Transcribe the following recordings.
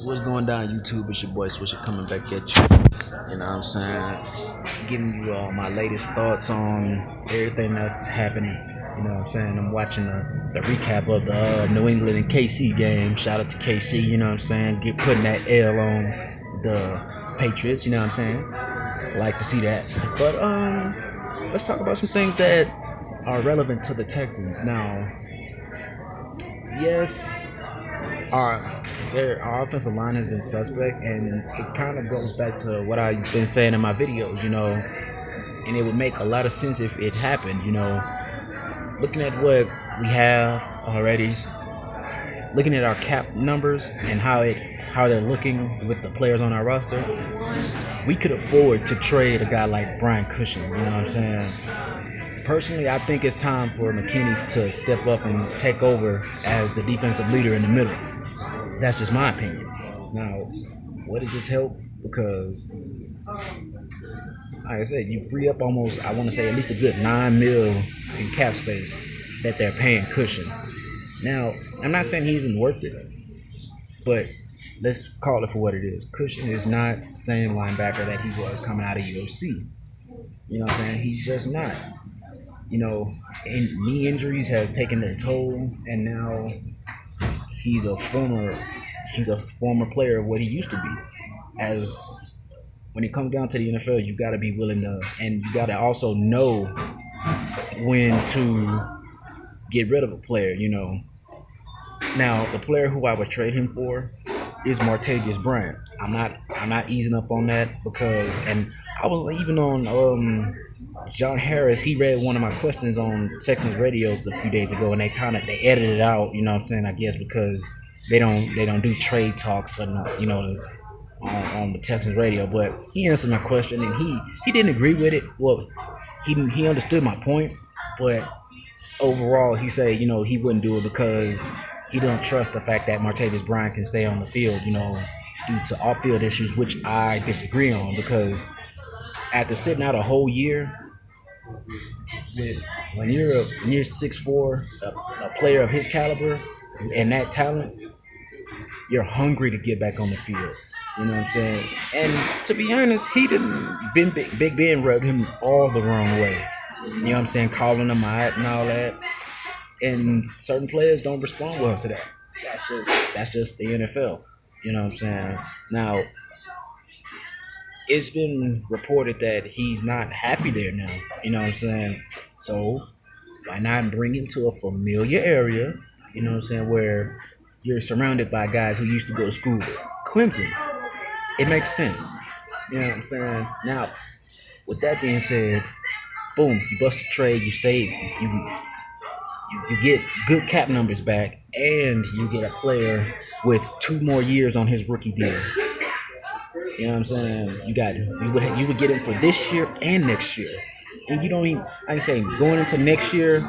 What's going down, YouTube? It's your boy Swisher coming back at you. You know what I'm saying? Giving you all my latest thoughts on everything that's happening. You know what I'm saying? I'm watching the recap of the New England and KC game. Shout out to KC, you know what I'm saying? Putting that L on the Patriots, you know what I'm saying? Like to see that. But let's talk about some things that are relevant to the Texans. Now, yes, our our offensive line has been suspect, and it kind of goes back to what I've been saying in my videos, and it would make a lot of sense if it happened, looking at what we have already, looking at our cap numbers and how they're looking with the players on our roster. We could afford to trade a guy like Brian Cushing, you know what I'm saying? Personally, I think it's time for McKinney to step up and take over as the defensive leader in the middle. That's just my opinion. Now, what does this help? Because, like I said, you free up almost, I want to say, at least a good $9 million in cap space that they're paying Cushing. Now, I'm not saying he isn't worth it, but let's call it for what it is. Cushing is not the same linebacker that he was coming out of UFC. You know what I'm saying? He's just not. And knee injuries have taken their toll, and now he's a former player of what he used to be. As when it comes down to the NFL, you got to be willing to, and you got to also know when to get rid of a player. Now the player who I would trade him for is Martavius Bryant. I'm not easing up on that because, and I was even on John Harris. He read one of my questions on Texans radio a few days ago, and they edited it out. You know what I'm saying? I guess because they don't do trade talks, on the Texans radio. But he answered my question, and he didn't agree with it. Well, he understood my point, but overall he said he wouldn't do it because he don't trust the fact that Martavius Bryant can stay on the field, due to off-field issues, which I disagree on, because after sitting out a whole year, when you're 6'4", a player of his caliber and that talent, you're hungry to get back on the field. You know what I'm saying? And to be honest, he didn't. Big Ben rubbed him all the wrong way. You know what I'm saying? Calling him out and all that. And certain players don't respond well to that. That's just the NFL. You know what I'm saying? Now, it's been reported that he's not happy there now. You know what I'm saying? So why not bring him to a familiar area? You know what I'm saying? Where you're surrounded by guys who used to go to school with. Clemson. It makes sense. You know what I'm saying? Now, with that being said, boom, you bust a trade, you save, you get good cap numbers back, and you get a player with 2 more years on his rookie deal. You know what I'm saying? You would get him for this year and next year. And you don't even, like I say, going into next year,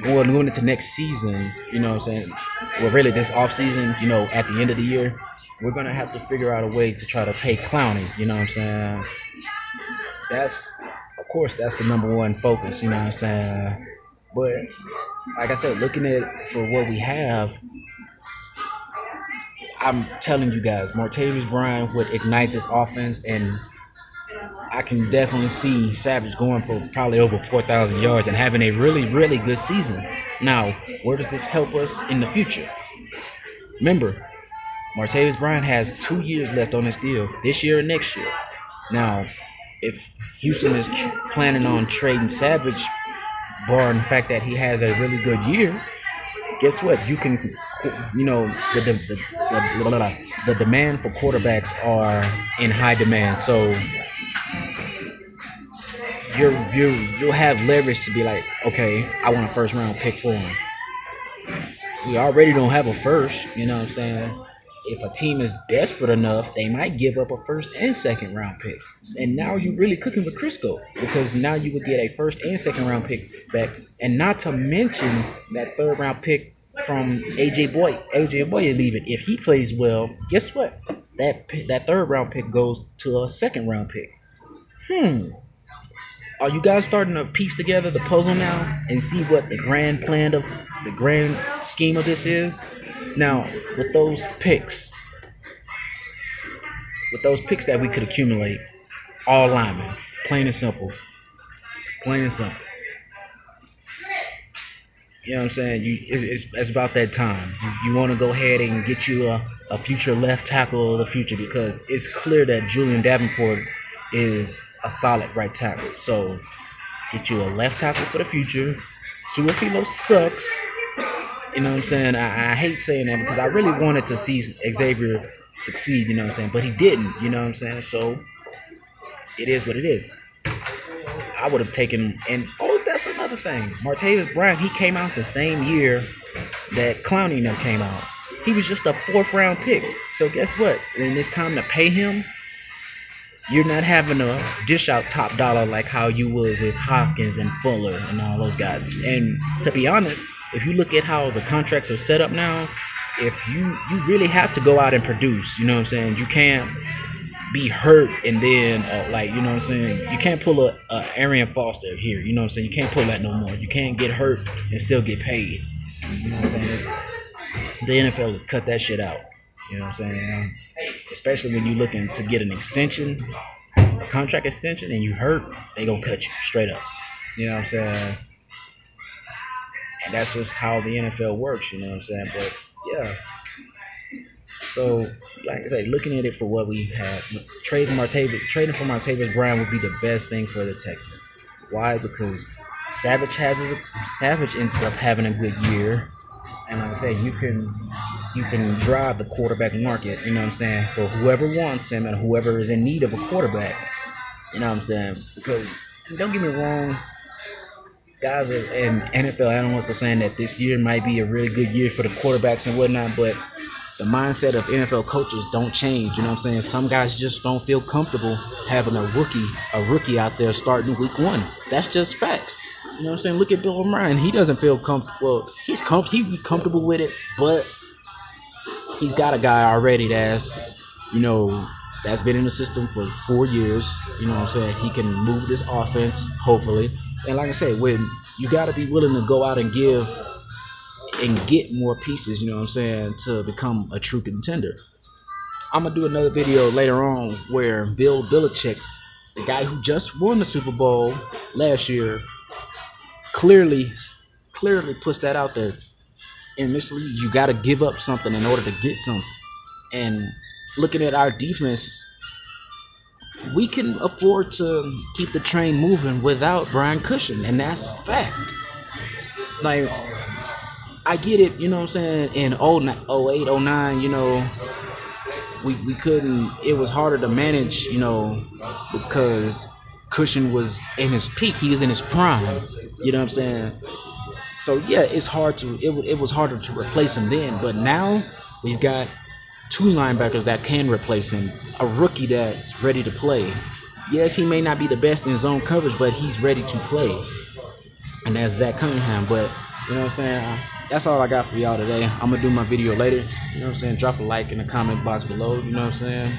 or going into next season, you know what I'm saying? Well, really this off season, at the end of the year, we're gonna have to figure out a way to try to pay Clowney, you know what I'm saying? That's the number one focus, you know what I'm saying? But like I said, looking at for what we have, I'm telling you guys, Martavius Bryant would ignite this offense, and I can definitely see Savage going for probably over 4,000 yards and having a really, really good season. Now, where does this help us in the future? Remember, Martavius Bryant has 2 years left on his deal, this year and next year. Now, if Houston is planning on trading Savage, barring the fact that he has a really good year, guess what? You can, the demand for quarterbacks are in high demand. So you'll have leverage to be like, okay, I want a first round pick for him. We already don't have a first, you know what I'm saying? If a team is desperate enough, they might give up a first and second round pick. And now you're really cooking with Crisco, because now you would get a first and second round pick back, and not to mention that third round pick from AJ Boyd leaving. If he plays well, guess what? That third round pick goes to a second round pick. Are you guys starting to piece together the puzzle now and see what the grand scheme of this is? Now, with those picks, with those picks that we could accumulate, all linemen, plain and simple, plain and simple. You know what I'm saying? It's about that time. You want to go ahead and get you a future left tackle of the future, because it's clear that Julian Davenport is a solid right tackle. So get you a left tackle for the future. Suafilo sucks. You know what I'm saying? I hate saying that because I really wanted to see Xavier succeed, you know what I'm saying? But he didn't, you know what I'm saying? So it is what it is. I would have taken, and that's another thing. Martavius Bryant, he came out the same year that Clowney and them came out. He was just a 4th round pick. So guess what? When it's time to pay him, you're not having to dish out top dollar like how you would with Hopkins and Fuller and all those guys. And to be honest, if you look at how the contracts are set up now, if you really have to go out and produce, you know what I'm saying? You can't be hurt and then you know what I'm saying? You can't pull a Arian Foster here, you know what I'm saying? You can't pull that no more. You can't get hurt and still get paid. You know what I'm saying? The NFL has cut that shit out. You know what I'm saying? Especially when you're looking to get an extension, a contract extension, and you hurt, they gonna cut you straight up. You know what I'm saying? And that's just how the NFL works, you know what I'm saying? But yeah. So, like I said, looking at it for what we have, trading for Martavius Bryant would be the best thing for the Texans. Why? Because Savage ends up having a good year, and like I said, you can drive the quarterback market. You know what I'm saying? For whoever wants him and whoever is in need of a quarterback. You know what I'm saying? Because don't get me wrong, guys and NFL analysts are saying that this year might be a really good year for the quarterbacks and whatnot, but the mindset of NFL coaches don't change. You know what I'm saying? Some guys just don't feel comfortable having a rookie out there starting week 1. That's just facts. You know what I'm saying? Look at Bill O'Brien. He doesn't feel comfortable. He's comfortable with it, but he's got a guy already that's been in the system for 4 years. You know what I'm saying? He can move this offense, hopefully. And like I said, when you got to be willing to go out and give and get more pieces, you know what I'm saying, to become a true contender. I'm going to do another video later on where Bill Belichick, the guy who just won the Super Bowl last year, clearly puts that out there. Initially, you got to give up something in order to get something. And looking at our defense, we can afford to keep the train moving without Brian Cushion, and that's a fact. Like, I get it, you know what I'm saying, in 08, 09, we couldn't, it was harder to manage, because Cushion was in his peak, he was in his prime, you know what I'm saying? So yeah, it was harder to replace him then, but now we've got 2 linebackers that can replace him, a rookie that's ready to play. Yes, he may not be the best in zone coverage, but he's ready to play. And that's Zach Cunningham, but you know what I'm saying? That's all I got for y'all today. I'm going to do my video later. You know what I'm saying? Drop a like in the comment box below. You know what I'm saying?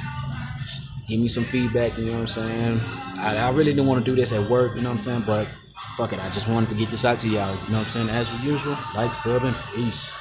Give me some feedback. You know what I'm saying? I really didn't want to do this at work. You know what I'm saying? But fuck it. I just wanted to get this out to y'all. You know what I'm saying? As usual, like, sub, and peace.